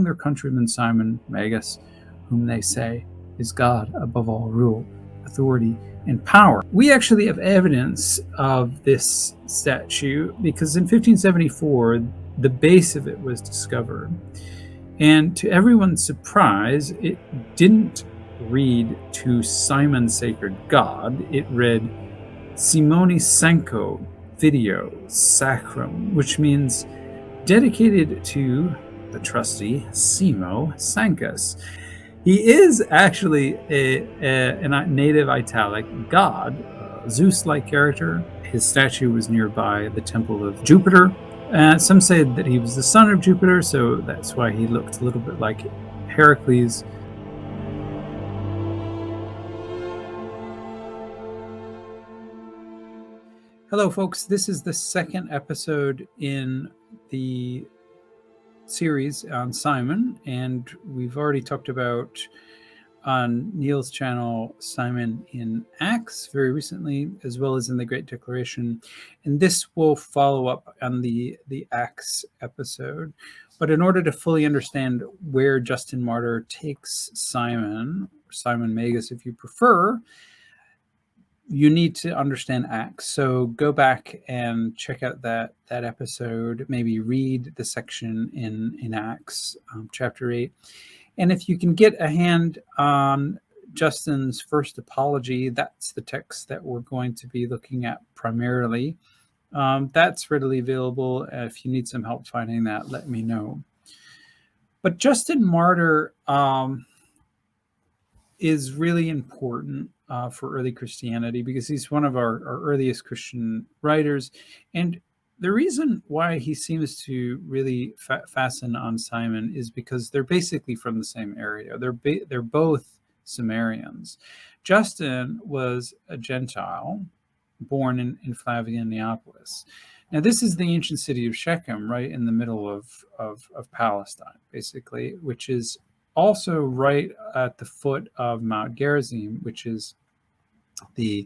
their countryman Simon Magus, whom they say is God above all rule, authority, and power. We actually have evidence of this statue because in 1574, the base of it was discovered. And to everyone's surprise, it didn't read to Simon's sacred god. It read Simoni Sancto Video Sacrum, which means dedicated to the trusty Simo Sancus. He is actually a native Italic god, Zeus-like character. His statue was nearby the temple of Jupiter. Some say that he was the son of Jupiter, so that's why he looked a little bit like Heracles. Hello, folks. This is the second episode in the series on Simon, and we've already talked about on Neil's channel Simon in Acts very recently, as well as in the Great Declaration, and this will follow up on the Acts episode. But in order to fully understand where Justin Martyr takes Simon Magus, if you prefer, you need to understand Acts. So go back and check out that episode, maybe read the section in Acts chapter 8. And if you can get a hand on Justin's first apology, that's the text that we're going to be looking at primarily. That's readily available. If you need some help finding that, let me know. But Justin Martyr is really important for early Christianity because he's one of our earliest Christian writers. And the reason why he seems to really fasten on Simon is because they're basically from the same area. They're both Sumerians. Justin was a Gentile born in Flavian Neapolis. Now, this is the ancient city of Shechem, right in the middle of Palestine, basically, which is also right at the foot of Mount Gerizim, which is the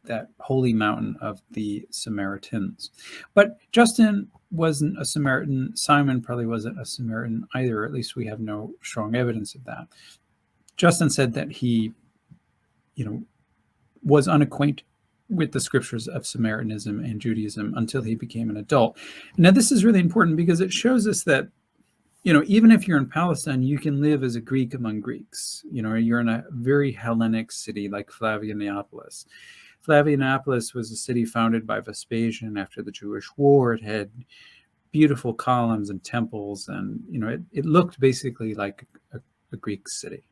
that holy mountain of the Samaritans. But Justin wasn't a Samaritan. Simon probably wasn't a Samaritan either. At least we have no strong evidence of that. Justin said that he, was unacquainted with the scriptures of Samaritanism and Judaism until he became an adult. Now, this is really important because it shows us that, even if you're in Palestine, you can live as a Greek among Greeks. You're in a very Hellenic city like Flavian Neapolis. Flavian Neapolis was a city founded by Vespasian after the Jewish War. It had beautiful columns and temples, and it looked basically like a Greek city.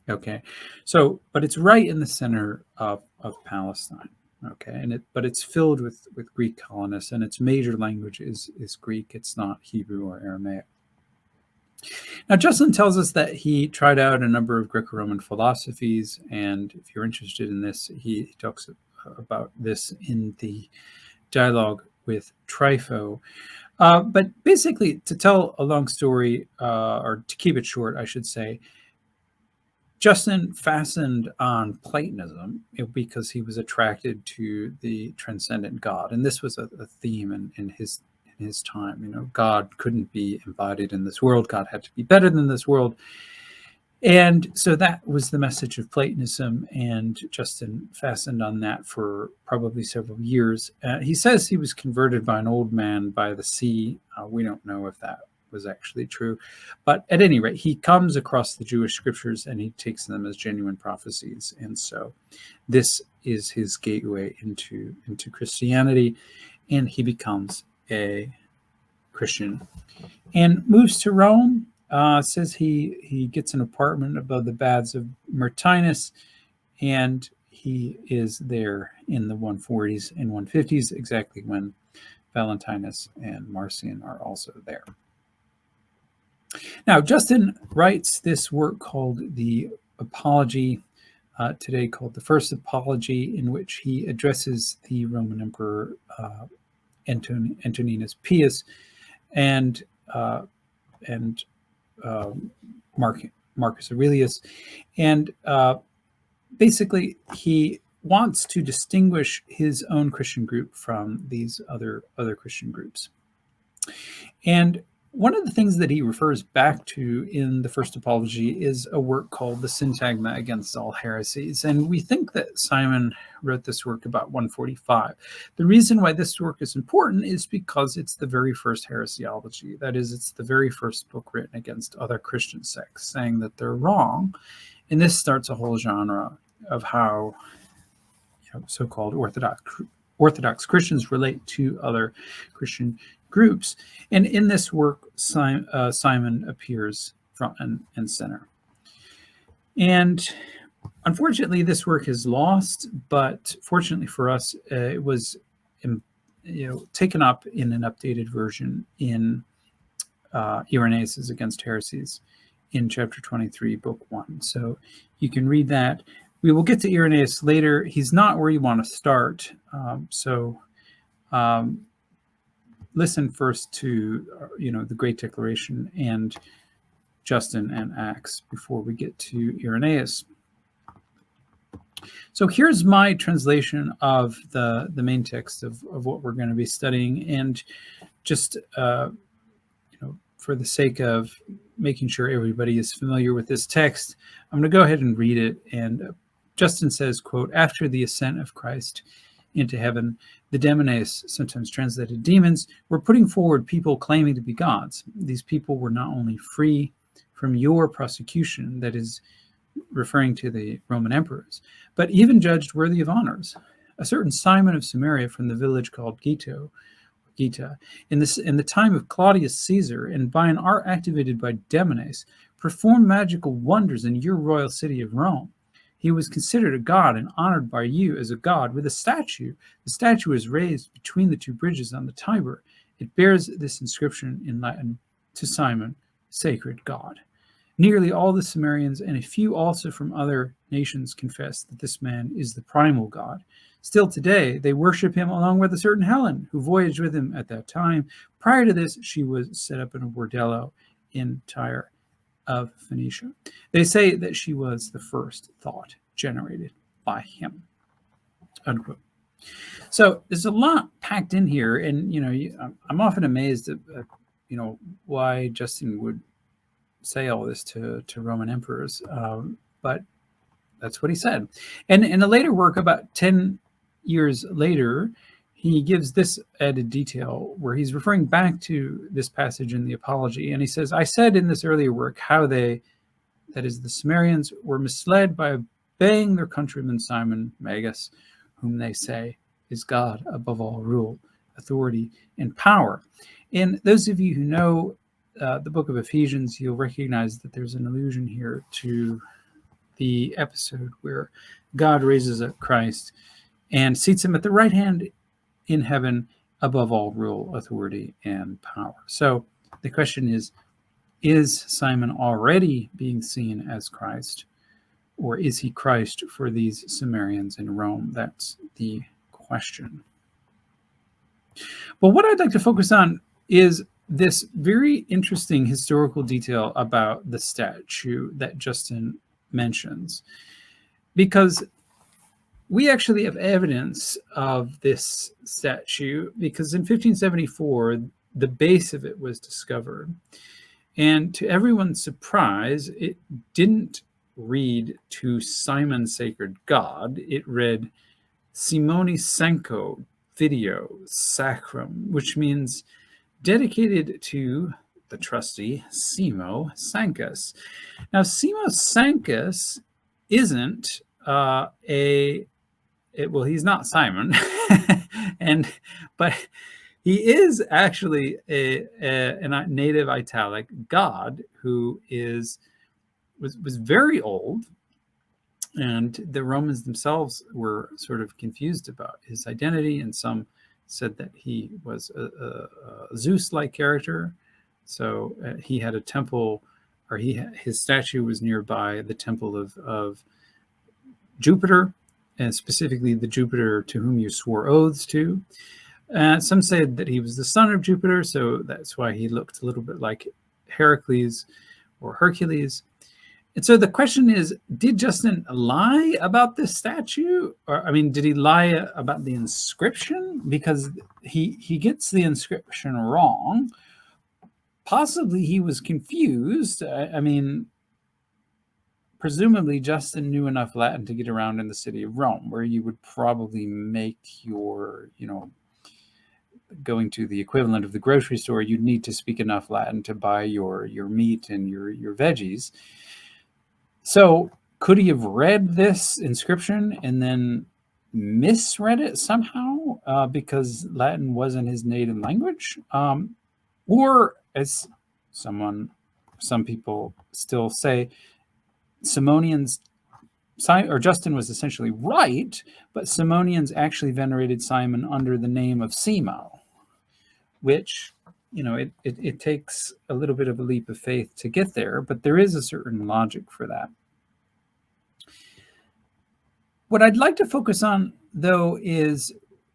Okay, but it's right in the center of Palestine. Okay, but it's filled with Greek colonists, and its major language is Greek. It's not Hebrew or Aramaic. Now, Justin tells us that he tried out a number of Greco-Roman philosophies, and if you're interested in this, he talks about this in the dialogue with Trypho. But basically, to tell a long story, or to keep it short, I should say, Justin fastened on Platonism because he was attracted to the transcendent God, and this was a theme in his time. God couldn't be embodied in this world. God had to be better than this world. And so that was the message of Platonism, and Justin fastened on that for probably several years. He says he was converted by an old man by the sea. We don't know if that was actually true. But at any rate, he comes across the Jewish scriptures and he takes them as genuine prophecies. And so this is his gateway into Christianity, and he becomes a Christian and moves to Rome. Says he gets an apartment above the baths of Martinus, and he is there in the 140s and 150s, exactly when Valentinus and Marcion are also there. Now, Justin writes this work called the Apology, today called the First Apology, in which he addresses the Roman Emperor Antoninus Pius and Marcus Aurelius, and basically he wants to distinguish his own Christian group from these other Christian groups. And One of the things that he refers back to in the first apology is a work called the Syntagma against all heresies. And we think that Simon wrote this work about 145. The reason why this work is important is because it's the very first heresiology. That is, it's the very first book written against other Christian sects, saying that they're wrong. And this starts a whole genre of how so-called Orthodox Christians relate to other Christian groups. And in this work, Simon appears front and center. And unfortunately, this work is lost, but fortunately for us, it was taken up in an updated version in Irenaeus' Against Heresies in chapter 23, book 1. So you can read that. We will get to Irenaeus later. He's not where you want to start. Listen first to, the Great Declaration and Justin and Acts before we get to Irenaeus. So here's my translation of the main text of what we're going to be studying. And just, for the sake of making sure everybody is familiar with this text, I'm going to go ahead and read it. And Justin says, quote, "After the ascent of Christ into heaven, the demones, sometimes translated demons, were putting forward people claiming to be gods. These people were not only free from your prosecution," that is referring to the Roman emperors, "but even judged worthy of honors. A certain Simon of Samaria from the village called Gita, in the time of Claudius Caesar, and by an art activated by demones, performed magical wonders in your royal city of Rome. He was considered a god and honored by you as a god with a statue. The statue is raised between the two bridges on the Tiber. It bears this inscription in Latin, 'To Simon, sacred God.' Nearly all the Samaritans and a few also from other nations confess that this man is the primal god. Still today, they worship him along with a certain Helen, who voyaged with him at that time. Prior to this, she was set up in a bordello in Tyre of Phoenicia. They say that she was the first thought generated by him." Unquote. So there's a lot packed in here, and I'm often amazed at why Justin would say all this to Roman emperors, but that's what he said. And in a later work, about 10 years later, he gives this added detail where he's referring back to this passage in the Apology. And he says, "I said in this earlier work how they, that is the Samaritans, were misled by obeying their countryman Simon Magus, whom they say is God above all rule, authority, and power." And those of you who know the book of Ephesians, you'll recognize that there's an allusion here to the episode where God raises up Christ and seats him at the right hand in heaven above all rule, authority, and power. So the question is Simon already being seen as Christ, or is he Christ for these Samaritans in Rome? That's the question. But what I'd like to focus on is this very interesting historical detail about the statue that Justin mentions, because we actually have evidence of this statue, because in 1574, the base of it was discovered. And to everyone's surprise, it didn't read "To Simon, sacred God." It read "Simoni Sanco Video Sacrum," which means dedicated to the trusty Simo Sancus. Now, Simo Sancus isn't he's not Simon, but he is actually a native Italic god who was very old, and the Romans themselves were sort of confused about his identity, and some said that he was a Zeus-like character. So he had a temple, or his statue was nearby the temple of Jupiter, and specifically the Jupiter to whom you swore oaths to. Some said that he was the son of Jupiter, so that's why he looked a little bit like Heracles or Hercules. And so the question is, did Justin lie about this statue? Or, did he lie about the inscription? Because he gets the inscription wrong. possibly he was confused. I mean, presumably Justin knew enough Latin to get around in the city of Rome, where you would probably make your, going to the equivalent of the grocery store, you'd need to speak enough Latin to buy your meat and your veggies. So could he have read this inscription and then misread it somehow because Latin wasn't his native language? Or as some people still say, Justin was essentially right, but Simonians actually venerated Simon under the name of Simo, which, it takes a little bit of a leap of faith to get there, but there is a certain logic for that. What I'd like to focus on, though, is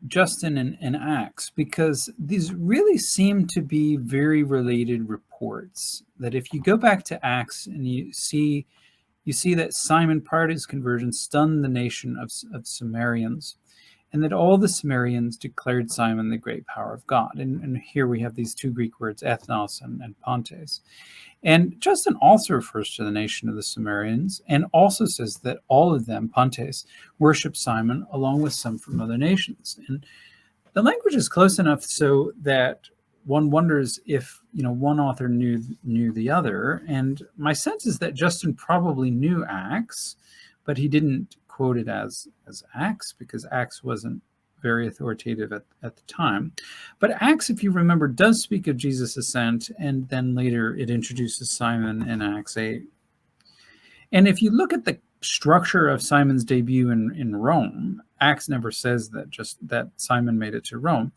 Justin and Acts, because these really seem to be very related reports. That if you go back to Acts and you see that Simon, prior to his conversion, stunned the nation of Samaritans, and that all the Samaritans declared Simon the great power of God. And here we have these two Greek words, ethnos and pontes. And Justin also refers to the nation of the Samaritans and also says that all of them, pontes, worship Simon along with some from other nations. And the language is close enough so that one wonders if, one author knew the other. And my sense is that Justin probably knew Acts, but he didn't quote it as Acts because Acts wasn't very authoritative at the time. But Acts, if you remember, does speak of Jesus' ascent, and then later it introduces Simon in Acts 8. And if you look at the structure of Simon's debut in Rome, Acts never says that Simon made it to Rome.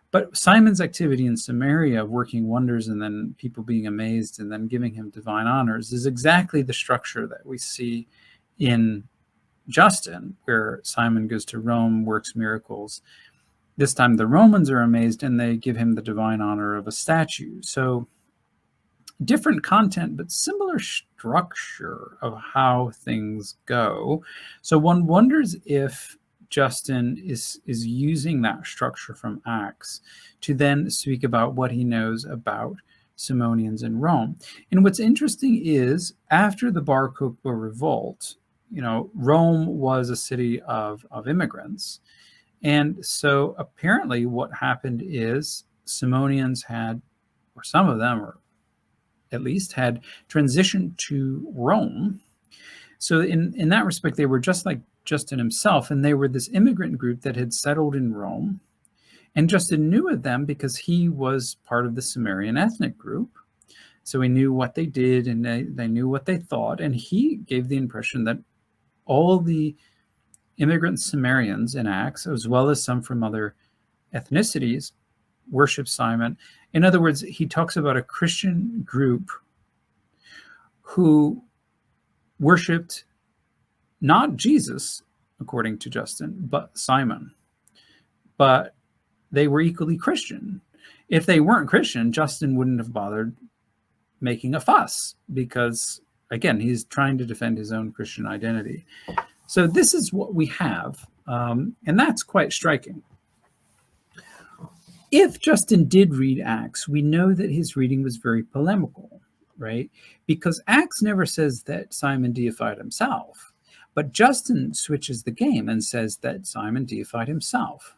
But Simon's activity in Samaria, working wonders and then people being amazed and then giving him divine honors, is exactly the structure that we see in Justin, where Simon goes to Rome, works miracles. This time the Romans are amazed and they give him the divine honor of a statue. So different content, but similar structure of how things go. So one wonders if Justin is using that structure from Acts to then speak about what he knows about Simonians in Rome. And what's interesting is after the Bar Kokhba revolt, Rome was a city of immigrants. And so apparently what happened is Simonians had, or some of them, or at least had transitioned to Rome. So in that respect, they were just like Justin himself, and they were this immigrant group that had settled in Rome. And Justin knew of them because he was part of the Sumerian ethnic group. So he knew what they did and they knew what they thought. And he gave the impression that all the immigrant Sumerians in Acts, as well as some from other ethnicities, worship Simon. In other words, he talks about a Christian group who worshipped not Jesus, according to Justin, but Simon. But they were equally Christian. If they weren't Christian, Justin wouldn't have bothered making a fuss because, again, he's trying to defend his own Christian identity. So this is what we have, and that's quite striking. If Justin did read Acts, we know that his reading was very polemical, right? Because Acts never says that Simon deified himself, but Justin switches the game and says that Simon deified himself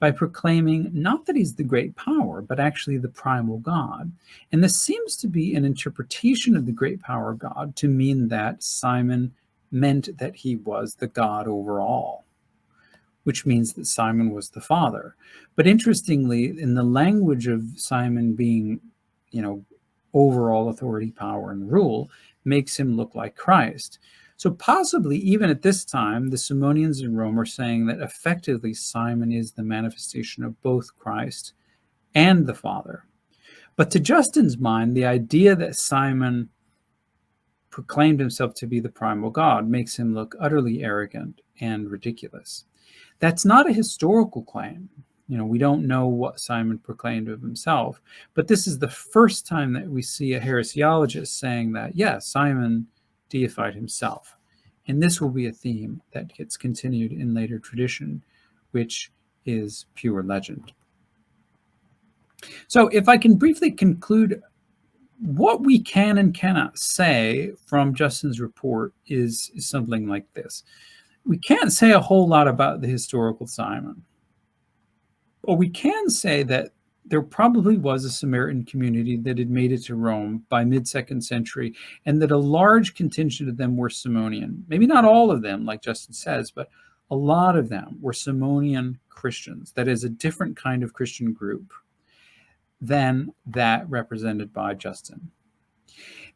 by proclaiming not that he's the great power, but actually the primal God. And this seems to be an interpretation of the great power of God to mean that Simon meant that he was the God over all, which means that Simon was the Father. But interestingly, in the language of Simon being, overall authority, power, and rule, makes him look like Christ. So possibly, even at this time, the Simonians in Rome are saying that effectively Simon is the manifestation of both Christ and the Father. But to Justin's mind, the idea that Simon proclaimed himself to be the primal God makes him look utterly arrogant and ridiculous. That's not a historical claim. We don't know what Simon proclaimed of himself, but this is the first time that we see a heresiologist saying that, yes, Simon deified himself. And this will be a theme that gets continued in later tradition, which is pure legend. So if I can briefly conclude, what we can and cannot say from Justin's report is something like this. We can't say a whole lot about the historical Simon, but we can say that there probably was a Samaritan community that had made it to Rome by mid-second century, and that a large contingent of them were Simonian. Maybe not all of them, like Justin says, but a lot of them were Simonian Christians. That is a different kind of Christian group than that represented by Justin.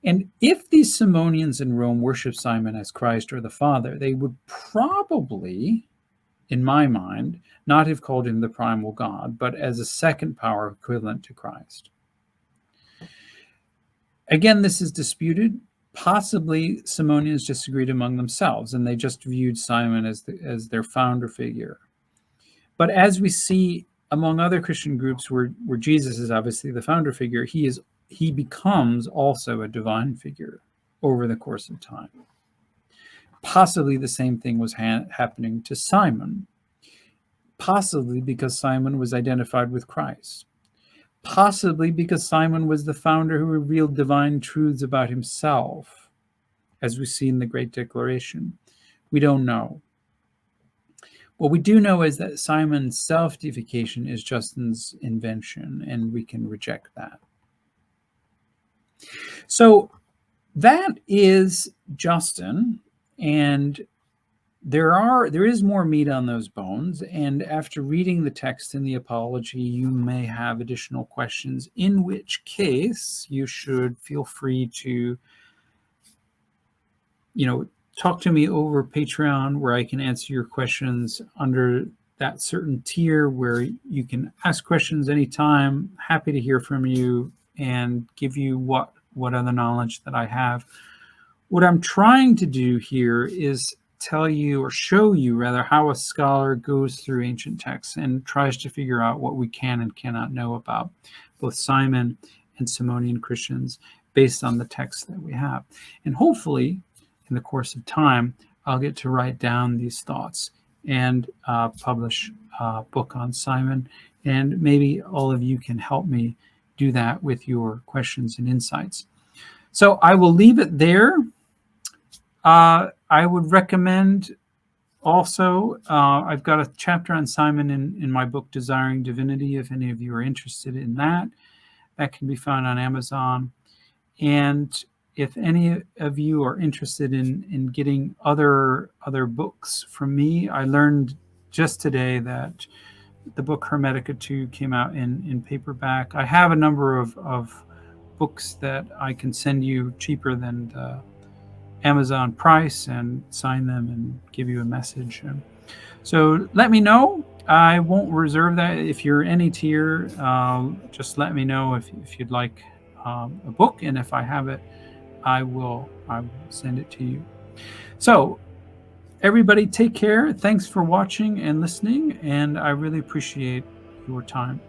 And if these Simonians in Rome worship Simon as Christ or the Father, they would probably, in my mind, not have called him the primal God, but as a second power equivalent to Christ. Again, this is disputed. Possibly Simonians disagreed among themselves, and they just viewed Simon as their founder figure. But as we see among other Christian groups where Jesus is obviously the founder figure, he becomes also a divine figure over the course of time. Possibly the same thing was happening to Simon, possibly because Simon was identified with Christ, possibly because Simon was the founder who revealed divine truths about himself, as we see in the Great Declaration. We don't know. What we do know is that Simon's self-deification is Justin's invention, and we can reject that. So that is Justin, and there is more meat on those bones, and after reading the text in the Apology, you may have additional questions, in which case you should feel free to, talk to me over Patreon, where I can answer your questions under that certain tier where you can ask questions anytime. Happy to hear from you and give you what other knowledge that I have. What I'm trying to do here is tell you, or show you rather, how a scholar goes through ancient texts and tries to figure out what we can and cannot know about both Simon and Simonian Christians based on the text that we have. And hopefully, in the course of time, I'll get to write down these thoughts and publish a book on Simon. And maybe all of you can help me do that with your questions and insights. So I will leave it there. I would recommend also, I've got a chapter on Simon in my book, Desiring Divinity, if any of you are interested in that. That can be found on Amazon. And if any of you are interested in getting other books from me, I learned just today that the book Hermetica 2 came out in paperback. I have a number of books that I can send you cheaper than the Amazon price and sign them and give you a message. So let me know. I won't reserve that. If you're any tier, just let me know if you'd like a book, and if I have it, I will send it to you. So everybody, take care. Thanks for watching and listening, and I really appreciate your time.